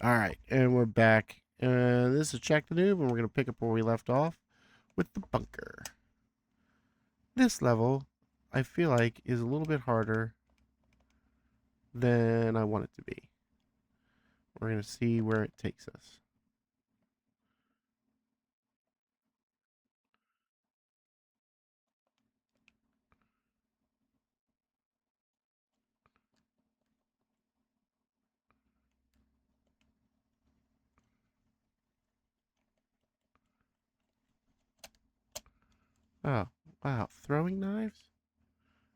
Alright, and we're back. This is Check the Noob, and we're going to pick up where we left off with the bunker. This level, I feel like, is a little bit harder than I want it to be. We're going to see where it takes us. Oh, wow. Throwing knives?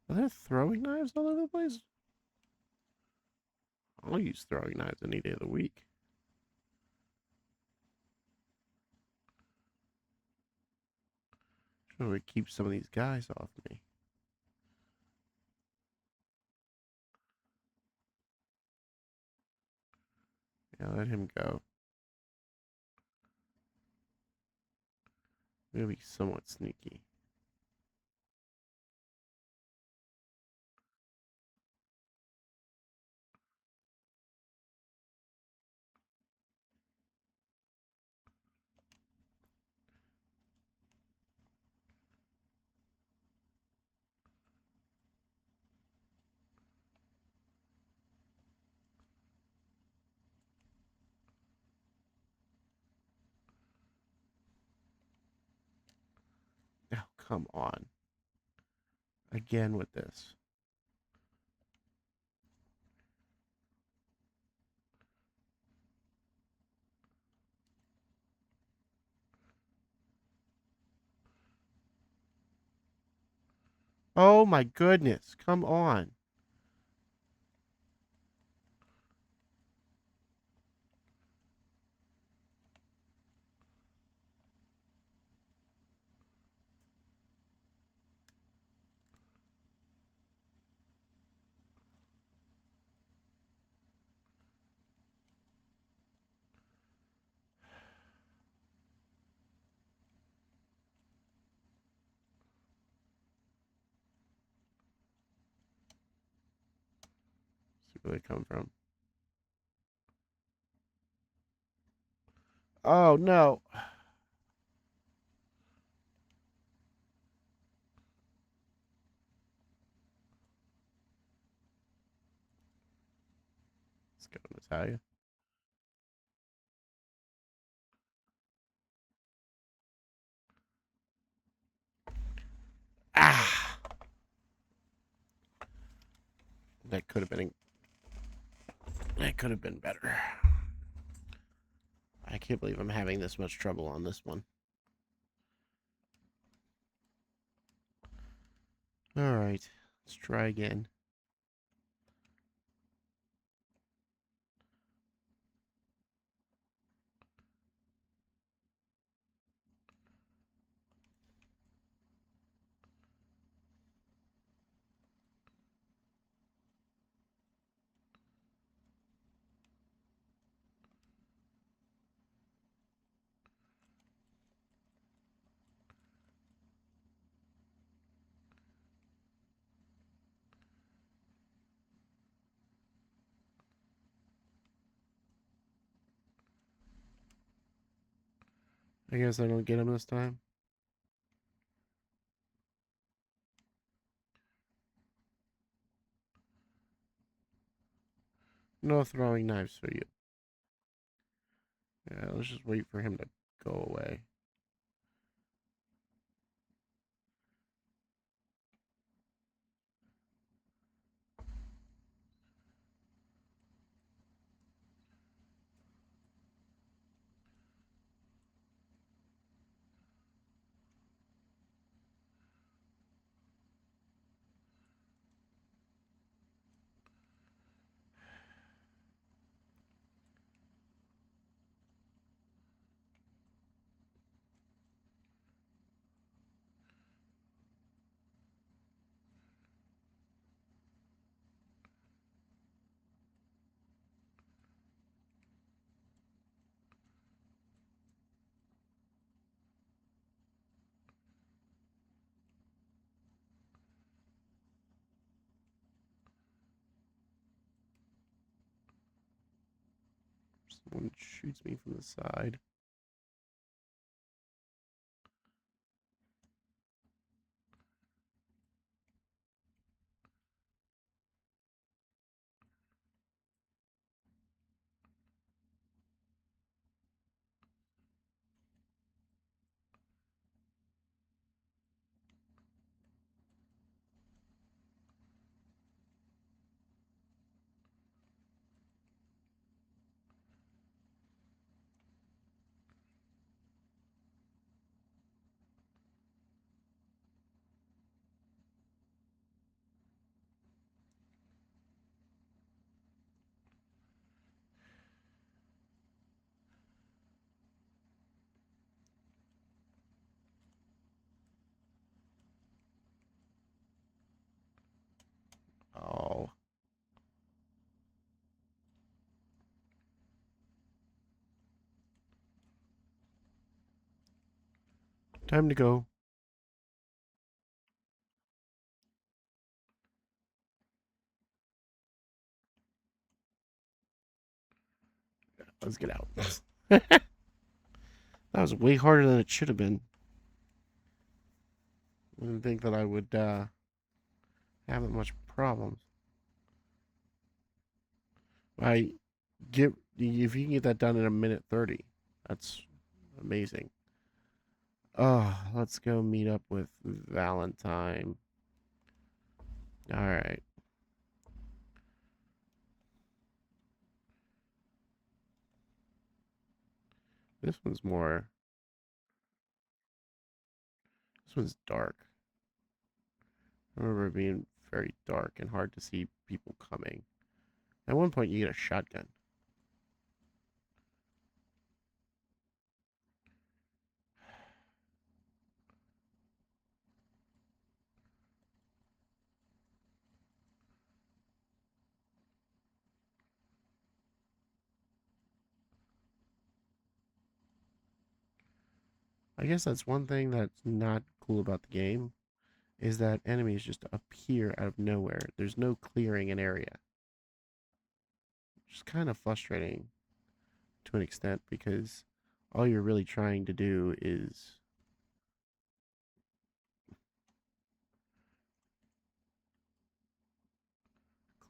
Are there throwing knives all over the place? I'll use throwing knives any day of the week. Should we keep some of these guys off me? Yeah, let him go. I'm going to be somewhat sneaky. Oh, come on. Again with this. Oh my goodness. Come on. See where they come from. Oh no. Let's go, Natalia. Ah, that could have been. That could have been better. I can't believe I'm having this much trouble on this one. All right, let's try again. I guess I don't get him this time. No throwing knives for you. Yeah, let's just wait for him to go away. Someone shoots me from the side. Oh. Time to go. Let's get out. That was way harder than it should have been. I didn't think that I would have that much problems. I get if you can get that done in a minute 30, that's amazing. Oh, let's go meet up with Valentine. All right. This one's more. This one's dark. I remember it being very dark and hard to see people coming. At one point, you get a shotgun. I guess that's one thing that's not cool about the game is that enemies just appear out of nowhere. There's no clearing an area. Which is kind of frustrating to an extent because all you're really trying to do is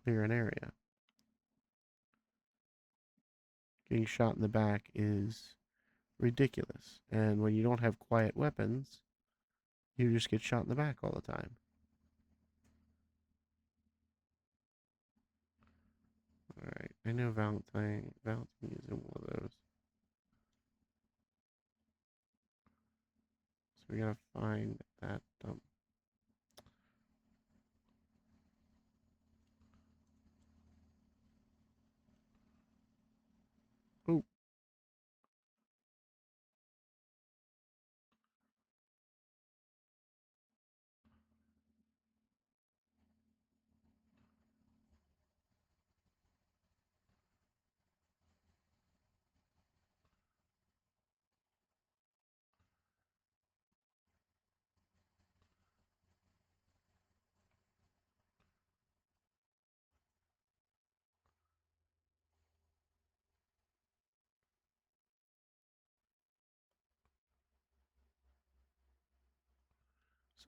clear an area. Getting shot in the back is ridiculous. And when you don't have quiet weapons, you just get shot in the back all the time. Alright, I know Valentine is in one of those. So we gotta find that dump. Oh,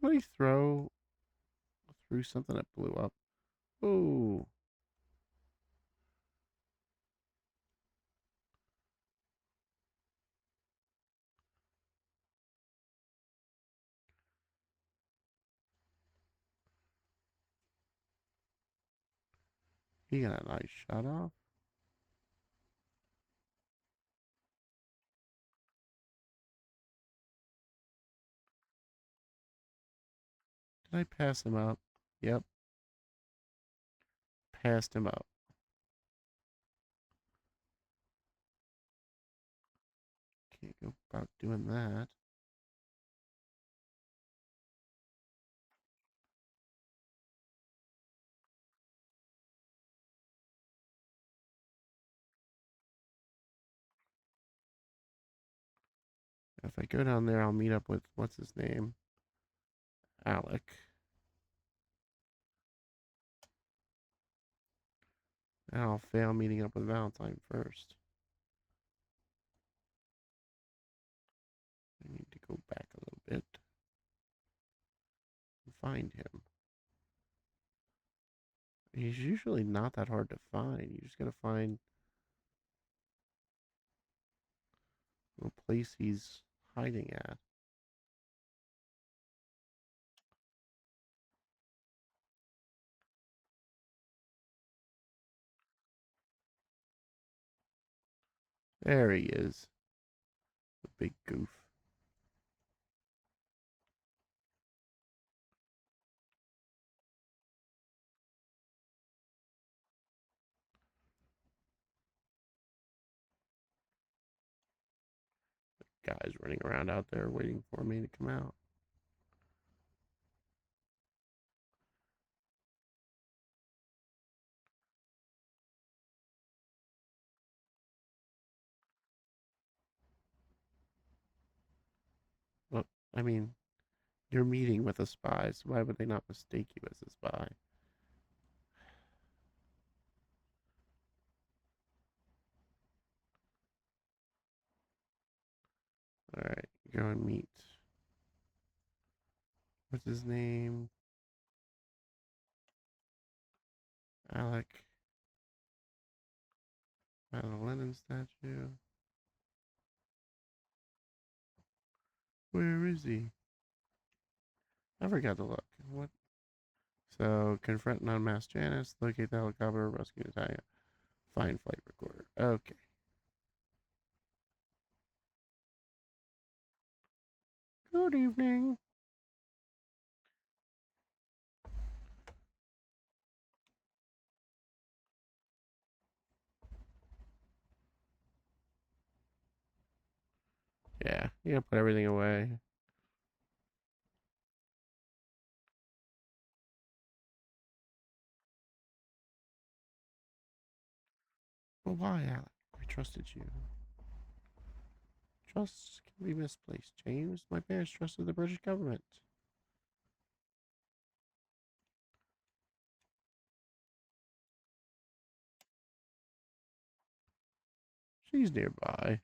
somebody threw something that blew up. Oh, he got a nice shot off. Did I pass him up? Yep, passed him up. Can't go about doing that. If I go down there, I'll meet up with what's his name? Alec. And I'll fail meeting up with Valentine first. go back a little bit and find him. He's usually not that hard to find. You just gotta find the place he's hiding at. There he is. The big goof. Guy's running around out there waiting for me to come out. Well, I mean, you're meeting with a spy, so why would they not mistake you as a spy? Alright, go and meet. What's his name? Alec. At a Lenin statue. Where is he? I forgot to look. What? So, confront non-masked Janice, locate the helicopter, rescue Natalia, find flight recorder. Okay. Good evening. Yeah, you gotta put everything away. But why, Alec? I trusted you. Trust can be misplaced, James. My parents trusted the British government. She's nearby.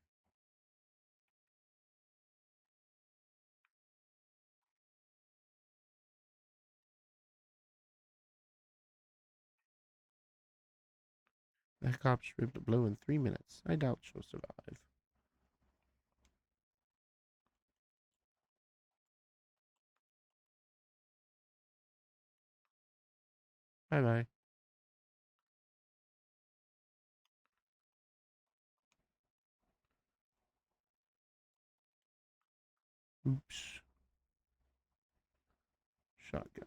The cops ripped blow in 3 minutes. I doubt she'll survive. Bye bye. Oops. Shotgun.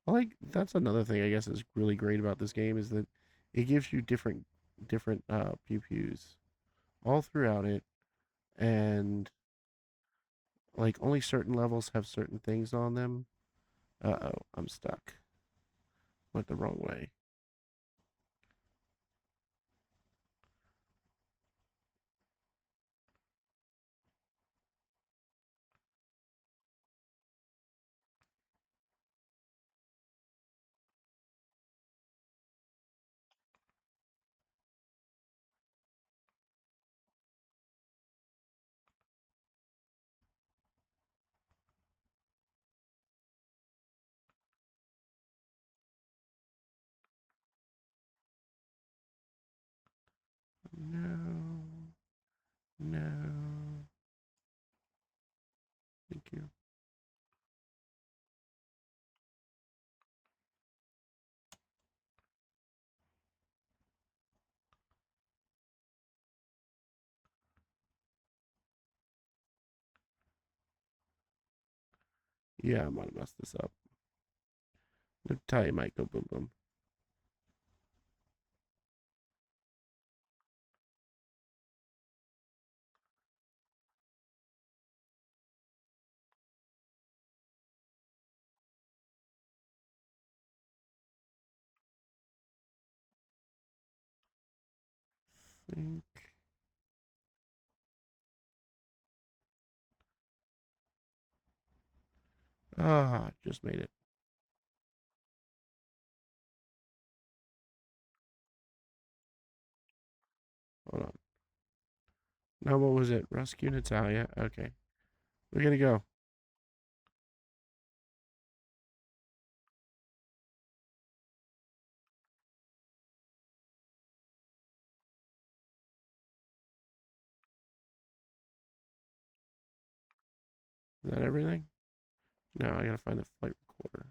Like that's another thing I guess is really great about this game is that it gives you different pew pews all throughout it, and like only certain levels have certain things on them. Uh-oh, I'm stuck. Went the wrong way. No, no. Thank you. Yeah, I might have messed this up. Natalia might go boom boom. Think. Ah, just made it. Hold on. Now, what was it? Rescue Natalia. Okay. We're gonna go. Is that everything? No, I gotta find the flight recorder.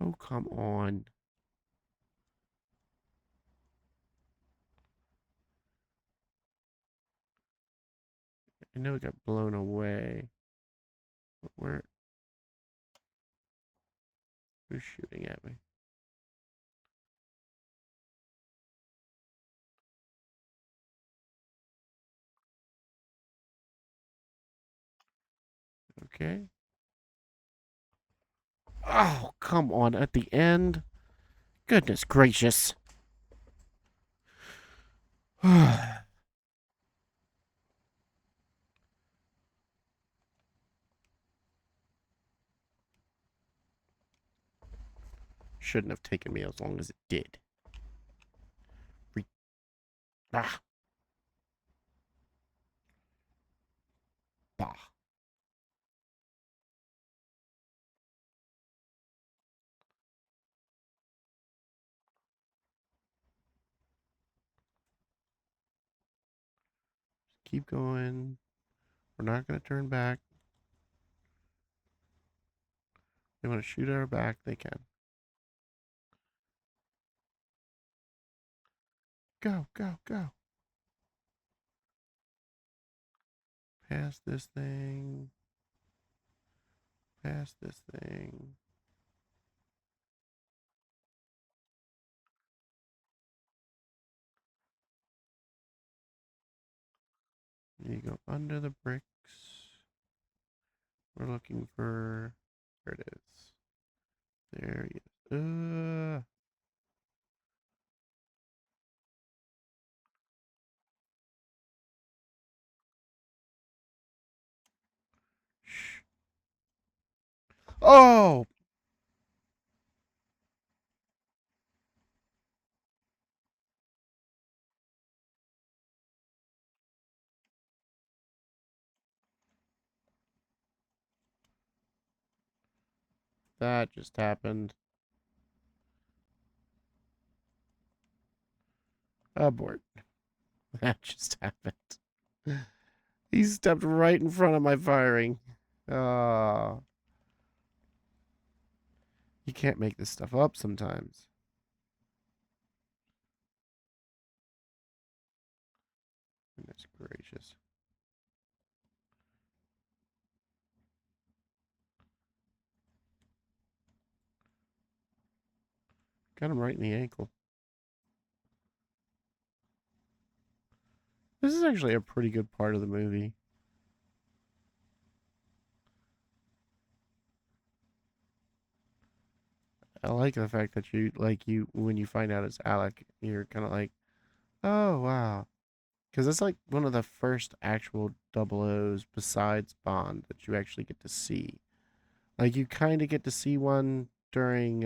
Oh, come on. I know it got blown away. But who's shooting at me? Okay. Oh, come on. At the end? Goodness gracious. Shouldn't have taken me as long as it did. Re- ah, bah. Keep going. We're not going to turn back. They want to shoot at our back. They can. Go, go, go. Past this thing. Past this thing. You go under the bricks. We're looking for. There it is. There he is. Shh. Oh! That just happened. Abort. That just happened. He stepped right in front of my firing. Ah. You can't make this stuff up sometimes. Goodness gracious. Got him right in the ankle. This is actually a pretty good part of the movie. I like the fact that you when you find out it's Alec, you're kind of like, oh wow, because it's like one of the first actual double O's besides Bond that you actually get to see. Like you kind of get to see one during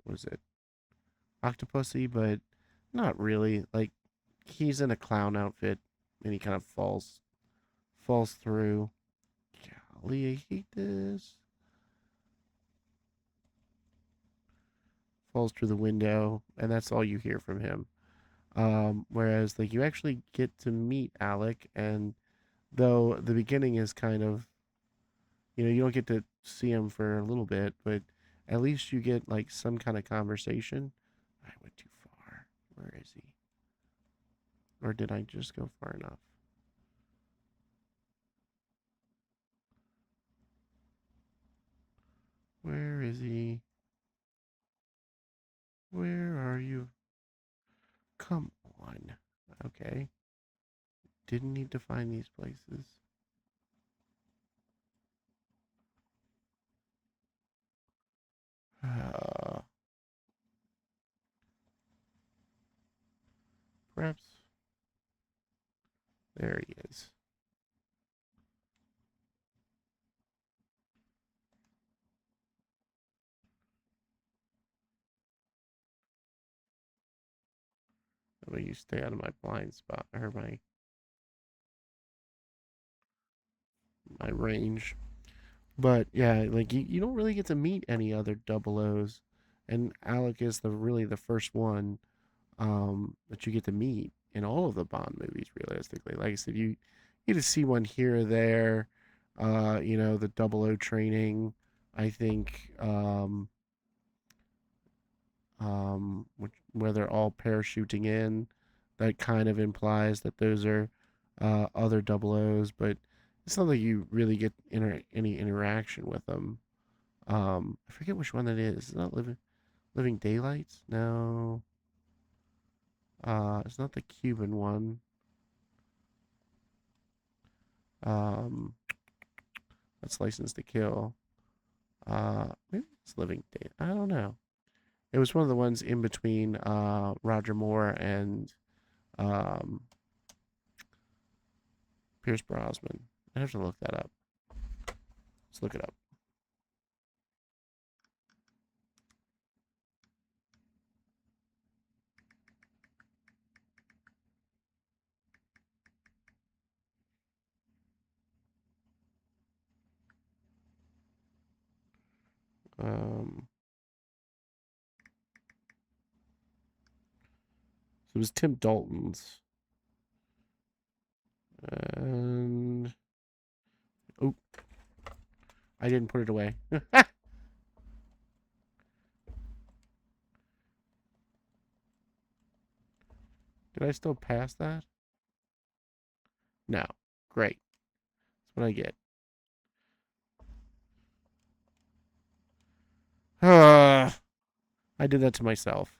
what is it, Octopussy, but not really. Like he's in a clown outfit and he kind of falls through. Golly, I hate this. Falls through the window, and that's all you hear from him. Whereas like you actually get to meet Alec, and though the beginning is kind of, you don't get to see him for a little bit, but at least you get like some kind of conversation. I went too far. Where is he? Or did I just go far enough? Where is he? Where are you? Come on. Okay. Didn't need to find these places. Perhaps. There he is. So you stay out of my blind spot or my range. But yeah, like you don't really get to meet any other double O's, and Alec is the first one that you get to meet in all of the Bond movies. Realistically, like I said, you get to see one here or there. The double O training. I think where they're all parachuting in, that kind of implies that those are other double O's, but it's not like you really get any interaction with them. I forget which one that is. It's not Living Daylights. No, it's not the Cuban one. Um, that's License to Kill. Maybe it's Living Day. I don't know. It was one of the ones in between Roger Moore and um, Pierce Brosnan. I have to look that up. Let's look it up. Um, so it was Tim Dalton's. And oh, I didn't put it away. Did I still pass that? No. Great. That's what I get. I did that to myself.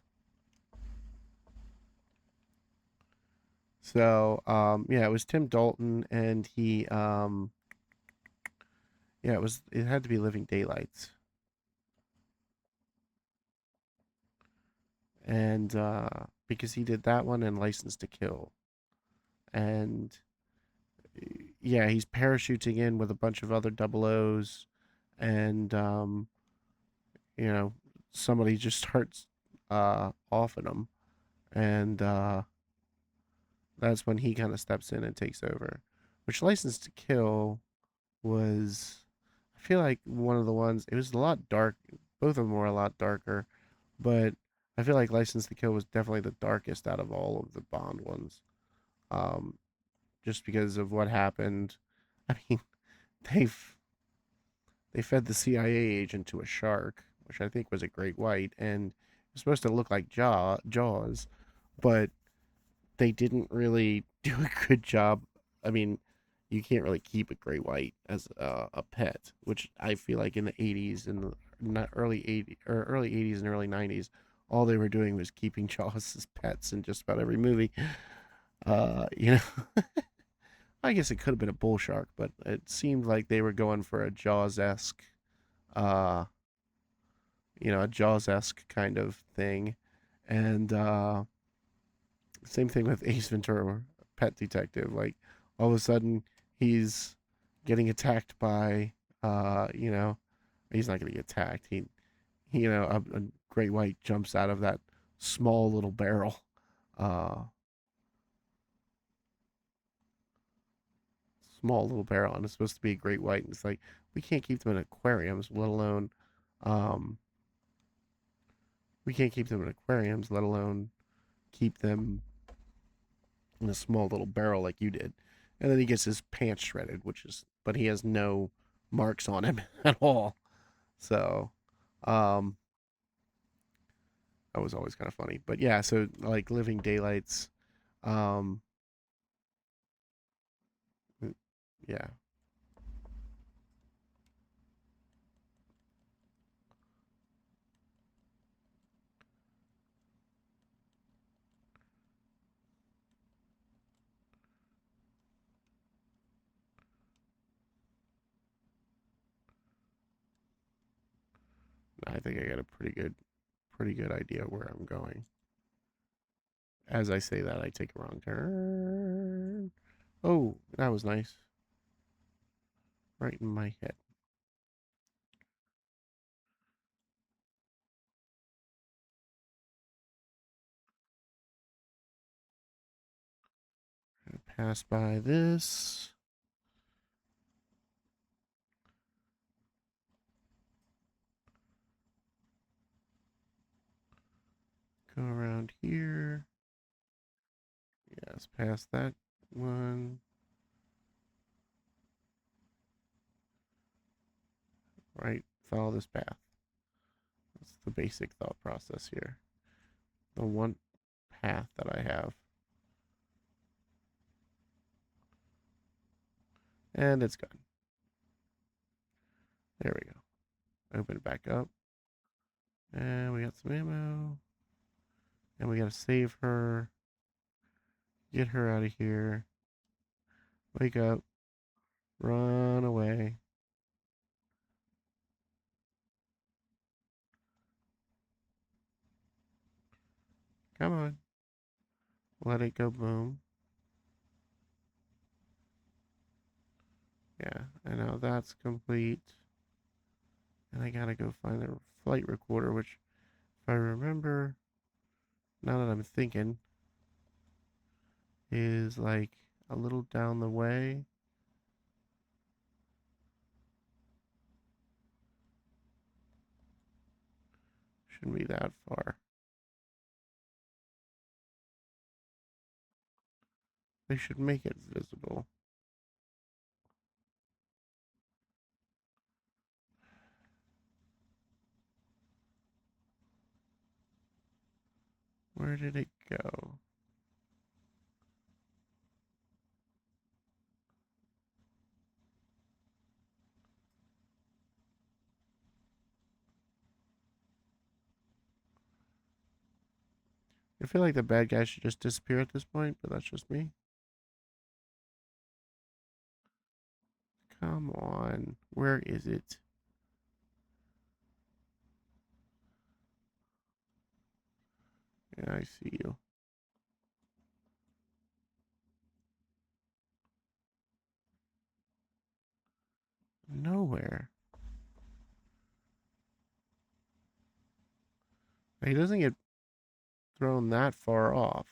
So, yeah, it was Tim Dalton, and yeah, it had to be Living Daylights, and because he did that one and License to Kill, and yeah, he's parachuting in with a bunch of other double O's, and you know, somebody just starts offing him, and that's when he kind of steps in and takes over. Which License to Kill was, I feel like one of the ones. It was a lot dark. Both of them were a lot darker, but I feel like License to Kill was definitely the darkest out of all of the Bond ones. Um, just because of what happened. I mean, they've they fed the CIA agent to a shark, which I think was a great white, and it was supposed to look like Jaws, but they didn't really do a good job. I mean, you can't really keep a great white as a pet, which I feel like in the 80s and the not early 80s or early 80s and early 90s, all they were doing was keeping Jaws as pets in just about every movie. You know, I guess it could have been a bull shark, but it seemed like they were going for a Jaws esque, uh, a Jaws esque kind of thing, and same thing with Ace Ventura, Pet Detective. Like all of a sudden he's getting attacked by, he's not going to get attacked. A great white jumps out of that small little barrel. Uh, Small little barrel, and it's supposed to be a great white. And it's like we can't keep them in aquariums, um, let alone keep them in a small little barrel like you did. And then he gets his pants shredded, but he has no marks on him at all. So, um, that was always kind of funny. But yeah, so like Living Daylights, um, yeah, I think I got a pretty good idea where I'm going. As I say that, I take a wrong turn. Oh, that was nice. Right in my head. Pass by this. Go around here. Yes, past that one. Right, follow this path. That's the basic thought process here. The one path that I have. And it's gone. There we go. Open it back up. And we got some ammo. And we gotta save her. Get her out of here. Wake up. Run away. Come on. Let it go boom. Yeah, and now that's complete. And I gotta go find the flight recorder, which, if I remember, now that I'm thinking, is like a little down the way. Shouldn't be that far. They should make it visible. Where did it go? I feel like the bad guy should just disappear at this point, but that's just me. Come on. Where is it? Yeah, I see you. Nowhere. He doesn't get thrown that far off.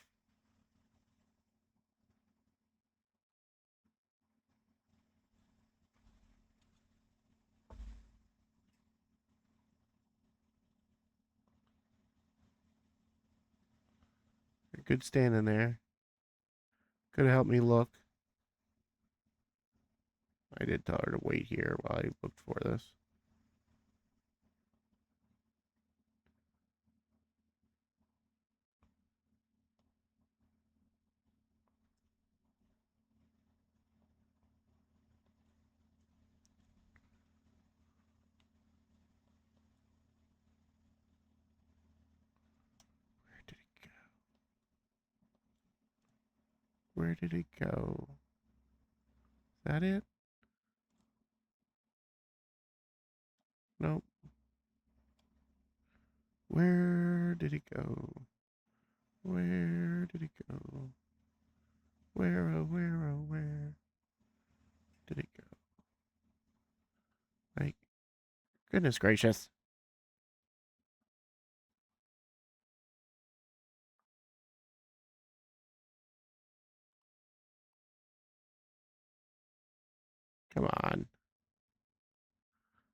Good standing there. Could have helped me look. I did tell her to wait here while I looked for this. Where did it go? Where did it go? Is that it? Nope. Where did it go? Where did it go? Where, oh, where, oh, where did it go? Like, goodness gracious. Come on.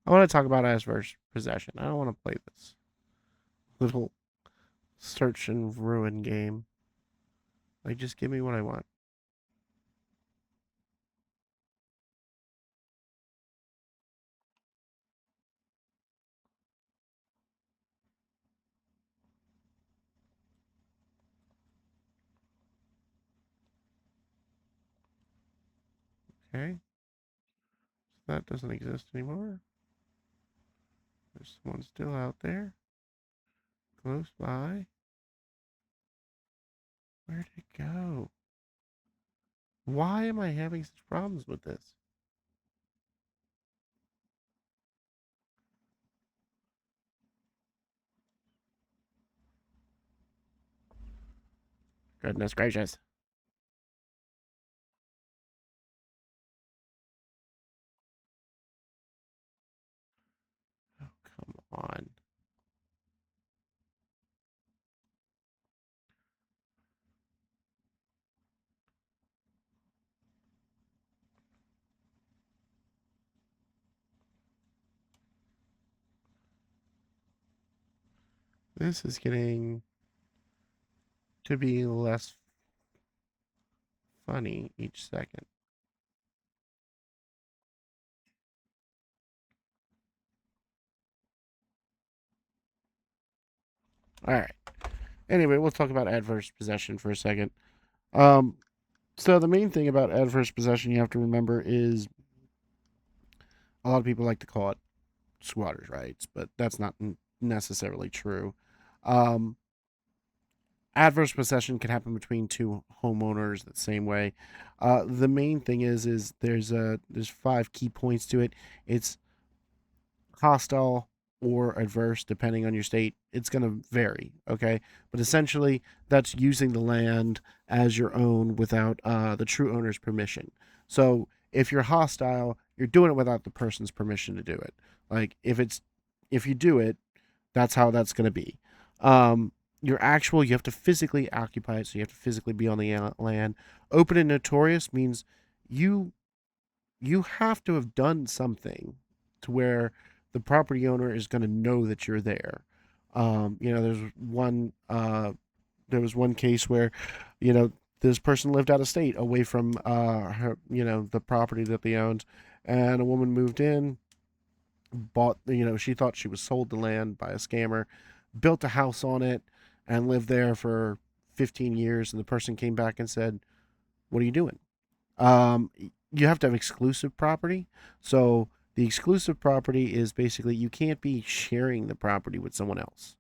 I want to talk about as versus possession. I don't want to play this little search and ruin game. Like, just give me what I want. Okay? So that doesn't exist anymore. There's someone still out there. Close by. Where did it go? Why am I having such problems with this? Goodness gracious. Oh, come on. This is getting to be less funny each second. All right. Anyway, we'll talk about adverse possession for a second. Um, so the main thing about adverse possession you have to remember is a lot of people like to call it squatters' rights, but that's not necessarily true. Um, Adverse possession can happen between two homeowners the same way. The main thing is there's five key points to it. It's hostile or adverse depending on your state. It's going to vary, okay? But essentially, that's using the land as your own without the true owner's permission. So if you're hostile, you're doing it without the person's permission to do it. Like if you do it, that's how that's going to be. Your actual, you have to physically occupy it, so you have to physically be on the land. Open and notorious means you you have to have done something to where the property owner is going to know that you're there. There was one case where, you know, this person lived out of state, away from the property that they owned, and a woman moved in, bought, she thought she was sold the land by a scammer, built a house on it, and lived there for 15 years. And the person came back and said, "What are you doing?" Um, you have to have exclusive property. So the exclusive property is basically you can't be sharing the property with someone else.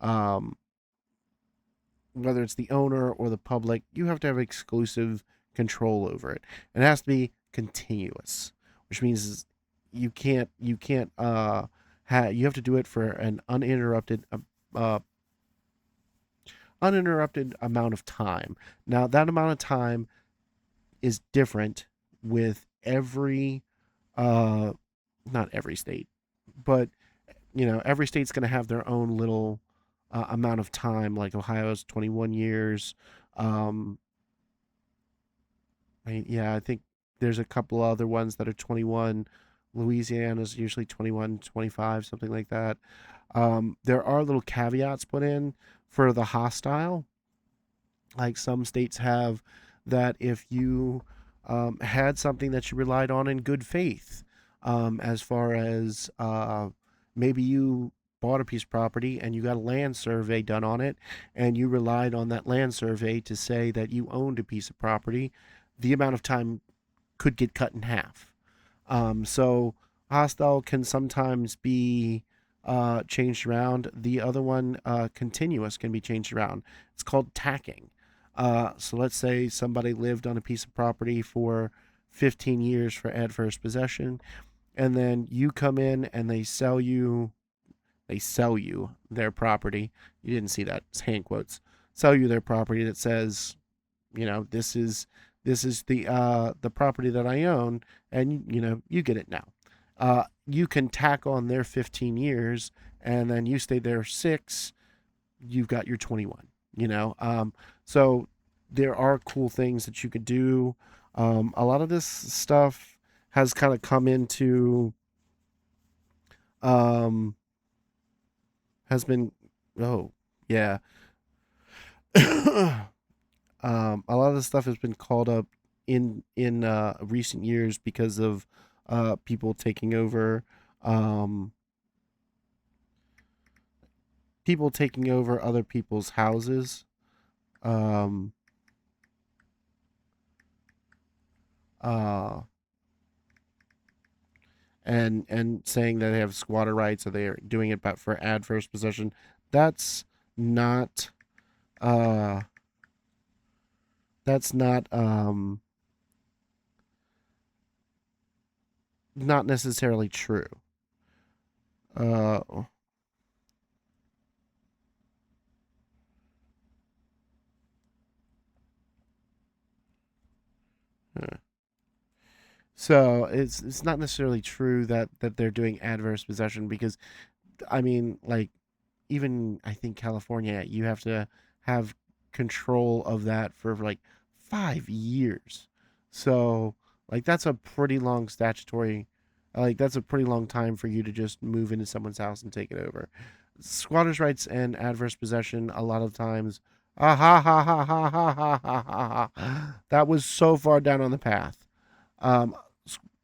Um, Whether it's the owner or the public, you have to have exclusive control over it. It has to be continuous, which means you have to do it for an uh, uninterrupted amount of time. Now that amount of time is different with every uh not every state, but every state's going to have their own little amount of time. Like Ohio's 21 years. um I think there's a couple other ones that are 21. Louisiana's usually 21, 25, something like that. There are little caveats put in for the hostile. Like some states have that if you had something that you relied on in good faith, as far as maybe you bought a piece of property and you got a land survey done on it, and you relied on that land survey to say that you owned a piece of property, the amount of time could get cut in half. So hostile can sometimes be changed around. The other one, continuous, can be changed around. It's called tacking. So let's say somebody lived on a piece of property for 15 years for adverse possession, and then you come in and they sell you their property. You didn't see that. It's hand quotes. Sell you their property that says, this is the property that I own, and you get it now. You can tack on their 15 years, and then you stay there 6. You've got your 21. So there are cool things that you could do. A lot of this stuff has kind of come into um, has been oh yeah. A lot of the stuff has been called up in recent years because of people taking over, um, other people's houses, um, uh, and saying that they have squatter rights, or they are doing it but for adverse possession. That's not uh, that's not necessarily true. Uh, so it's not necessarily true that they're doing adverse possession, because I mean, like, even I think California, you have to have control of that for like 5 years. So like that's a pretty long time for you to just move into someone's house and take it over. Squatters' rights and adverse possession, a lot of times, ah ha ha ha ha ha ha ha ha ha. That was so far down on the path. Um,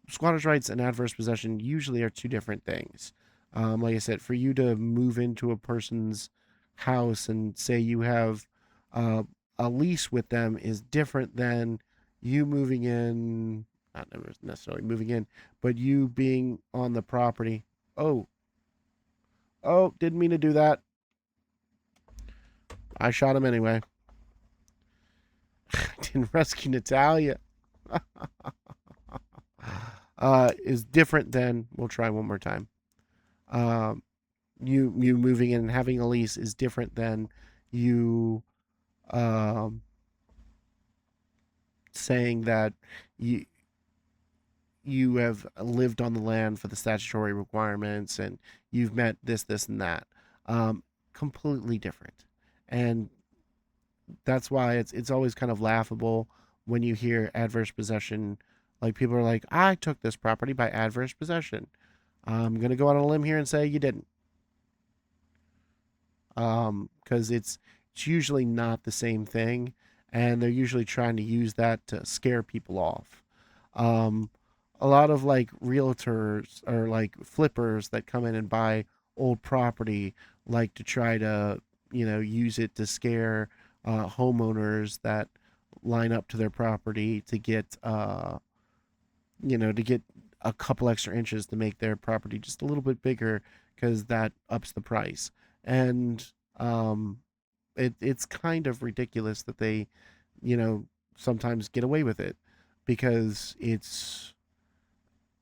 Squatters' rights and adverse possession usually are two different things. Like I said, for you to move into a person's house and say you have uh, a lease with them is different than you moving in, not necessarily moving in, but you being on the property. Oh, oh, didn't mean to do that. I shot him anyway. I didn't rescue Natalia. Is different than, we'll try one more time. Um, you moving in and having a lease is different than you um, saying that you you have lived on the land for the statutory requirements and you've met this, and that. Um, Completely different, and that's why it's always kind of laughable when you hear adverse possession. Like people are like, I took this property by adverse possession. I'm gonna go on a limb here and say you didn't, because it's usually not the same thing, and they're usually trying to use that to scare people off. Um, a lot of like realtors or like flippers that come in and buy old property like to try to use it to scare homeowners that line up to their property to get to get a couple extra inches to make their property just a little bit bigger because that ups the price. And um, it's kind of ridiculous that they, you know, sometimes get away with it because it's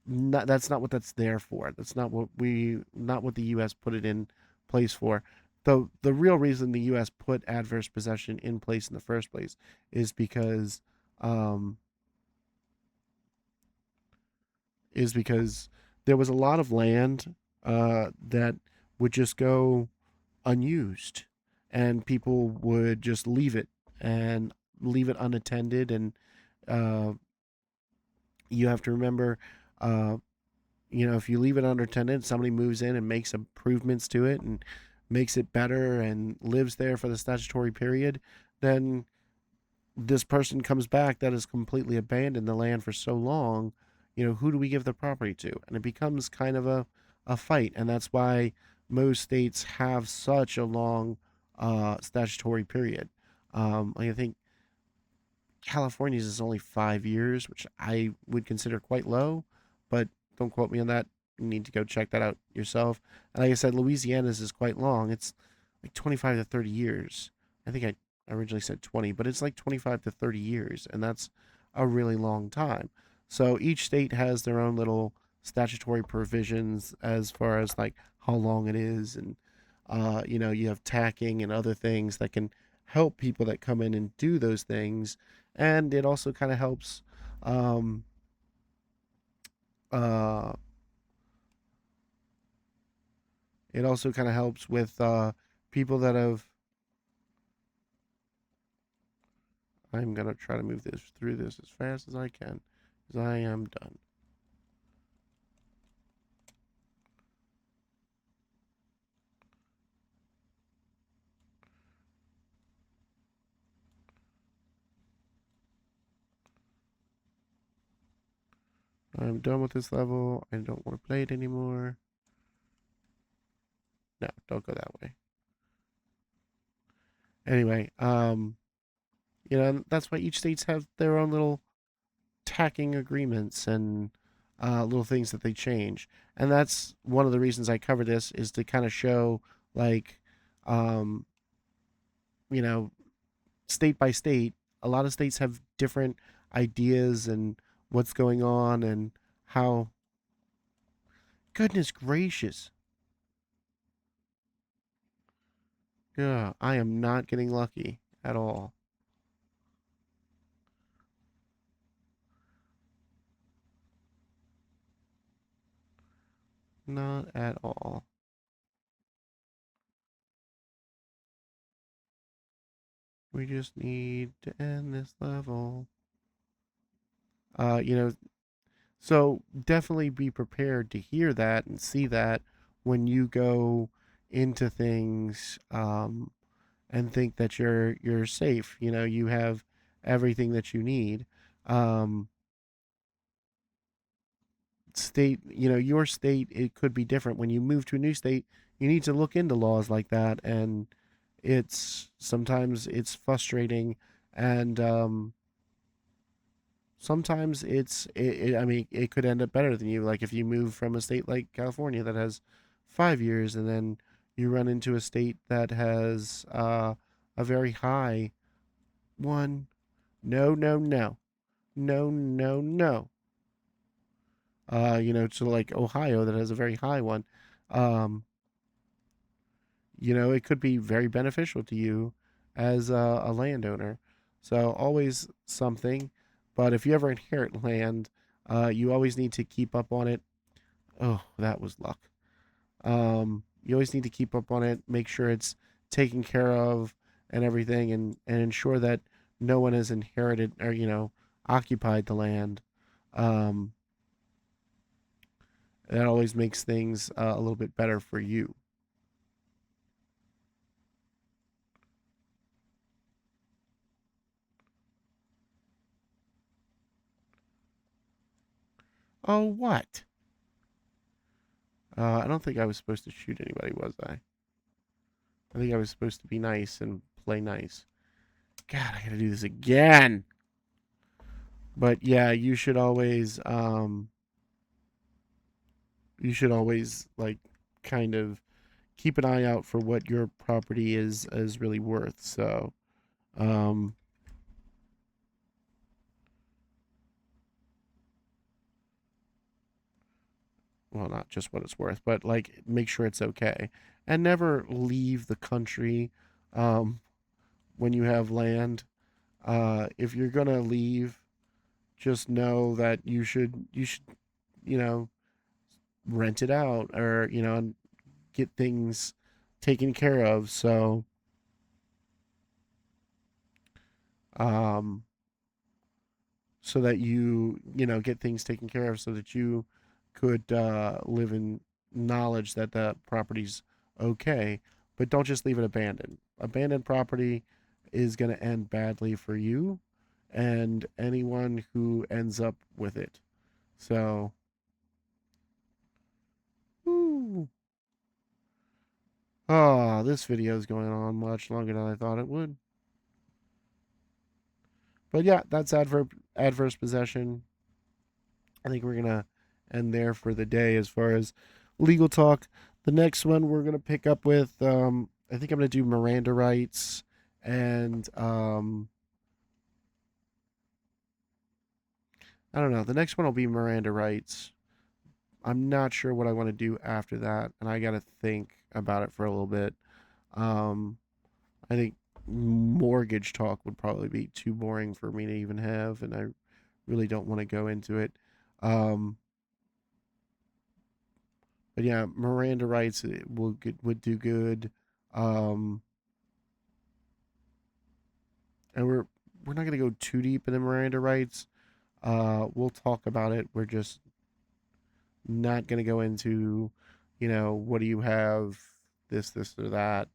not, that's not what that's there for. That's not what the U.S. put it in place for. The real reason the U.S. put adverse possession in place in the first place is because um, there was a lot of land that would just go unused, and people would just leave it unattended. And uh, you have to remember, uh, if you leave it unattended, somebody moves in and makes improvements to it and makes it better and lives there for the statutory period, then this person comes back that has completely abandoned the land for so long. Who do we give the property to? And it becomes kind of a fight. And that's why most states have such a long statutory period. I think California's is only 5 years, which I would consider quite low, but don't quote me on that. You need to go check that out yourself. And like I said, Louisiana's is quite long. It's like 25 to 30 years. I think I originally said 20, but it's like 25 to 30 years, and that's a really long time. So each state has their own little statutory provisions as far as like how long it is, and you have tacking and other things that can help people that come in and do those things, and it also kind of helps um, uh, with people that have. I'm gonna try to move this through this as fast as I can, because I am done. I'm done with this level. I don't want to play it anymore. No, don't go that way. Anyway, that's why each states have their own little tacking agreements and little things that they change. And that's one of the reasons I cover this, is to kind of show like, um, you know, state by state, a lot of states have different ideas and what's going on and how. Goodness gracious. Yeah, I am not getting lucky at all. Not at all. We just need to end this level. Uh, you know, so definitely be prepared to hear that and see that when you go, into things and think that you're safe. You know, you have everything that you need. Um, State, you know, your state, it could be different. When you move to a new state, you need to look into laws like that, and it's sometimes it's frustrating, and sometimes I mean, it could end up better than you. Like if you move from a state like California that has 5 years, and then you run into a state that has a very high one. No, no, no, no, no, no. You know, to like Ohio that has a very high one. Um, you know, it could be very beneficial to you as a landowner. So always something. But if you ever inherit land, you always need to keep up on it. Oh, that was luck. You always need to keep up on it, make sure it's taken care of and everything, and ensure that no one has inherited or, you know, occupied the land. Um, that always makes things a little bit better for you. Oh, what? I don't think I was supposed to shoot anybody, was I? I think I was supposed to be nice and play nice. God, I gotta do this again. But yeah, you should always like kind of keep an eye out for what your property is really worth. So, um, well, not just what it's worth, but like make sure it's okay, and never leave the country um, when you have land. If you're gonna leave, just know that you should you know rent it out or you know get things taken care of. So um, so that you know get things taken care of so that you could live in knowledge that the property's okay, but don't just leave it abandoned. Abandoned property is going to end badly for you and anyone who ends up with it. So, whew. Oh, this video is going on much longer than I thought it would. But yeah, that's adverse possession. I think we're gonna end there for the day as far as legal talk. The next one we're gonna pick up with I think I'm gonna do Miranda rights and I don't know. The next one will be Miranda rights. I'm not sure what I want to do after that, and I gotta think about it for a little bit. Um I think mortgage talk would probably be too boring for me to even have, and I really don't want to go into it. Um But yeah, Miranda rights would do good. Um, and we're not gonna go too deep into Miranda rights. We'll talk about it. We're just not gonna go into, you know, what do you have, this or that.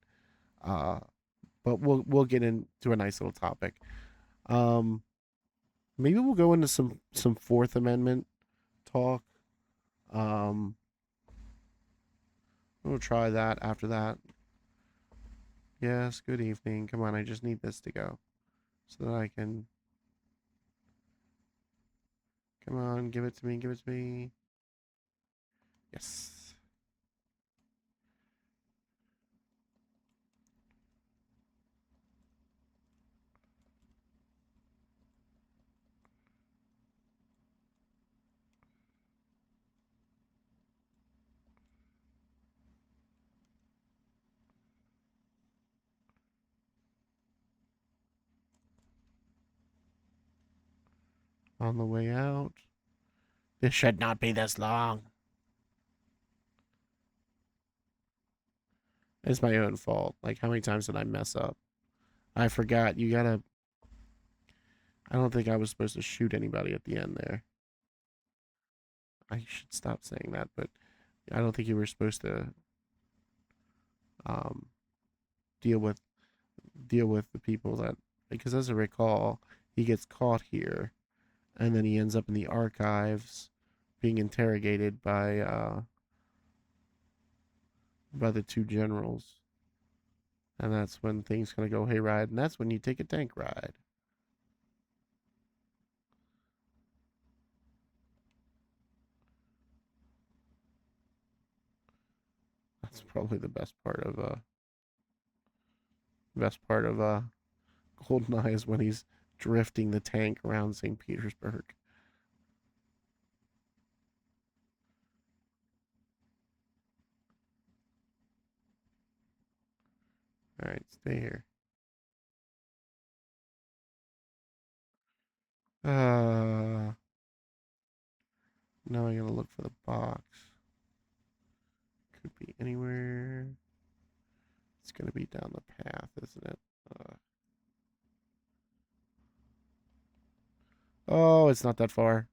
Uh, but we'll get into a nice little topic. Um, Maybe we'll go into some Fourth Amendment talk. Um, we'll try that after that. Yes, good evening. Come on, I just need this to go so that I can. Come on, give it to me, give it to me. Yes. On the way out. This should not be this long. It's my own fault. Like, how many times did I mess up? I forgot. You gotta. I don't think I was supposed to shoot anybody at the end there. I should stop saying that, but I don't think you were supposed to. um, deal with the people that, because as I recall, he gets caught here, and then he ends up in the archives, being interrogated by the two generals, and that's when things kind of go hayride, and that's when you take a tank ride. That's probably the best part of Goldeneye is when he's drifting the tank around St. Petersburg. All right, stay here. Uh, Now I gotta look for the box. Could be anywhere. It's gonna be down the path, isn't it? Uh, oh, it's not that far.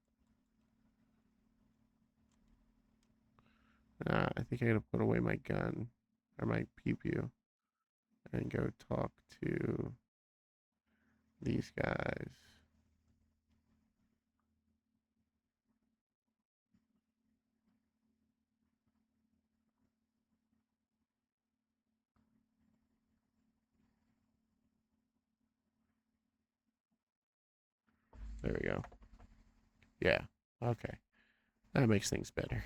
I think I gotta put away my gun or my pew pew and go talk to these guys. There we go. Yeah. Okay. That makes things better.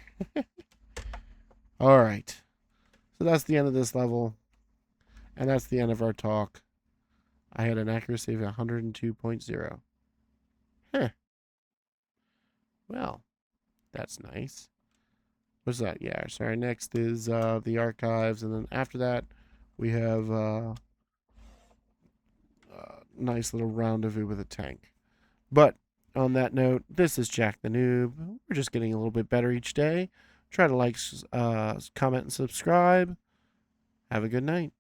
All right. So that's the end of this level, and that's the end of our talk. I had an accuracy of 102.0. Huh. Well, that's nice. What's that? Yeah. So our next is the archives, and then after that, we have nice little rendezvous with a tank. But on that note, this is Jack the Noob. We're just getting a little bit better each day. Try to like, comment, and subscribe. Have a good night.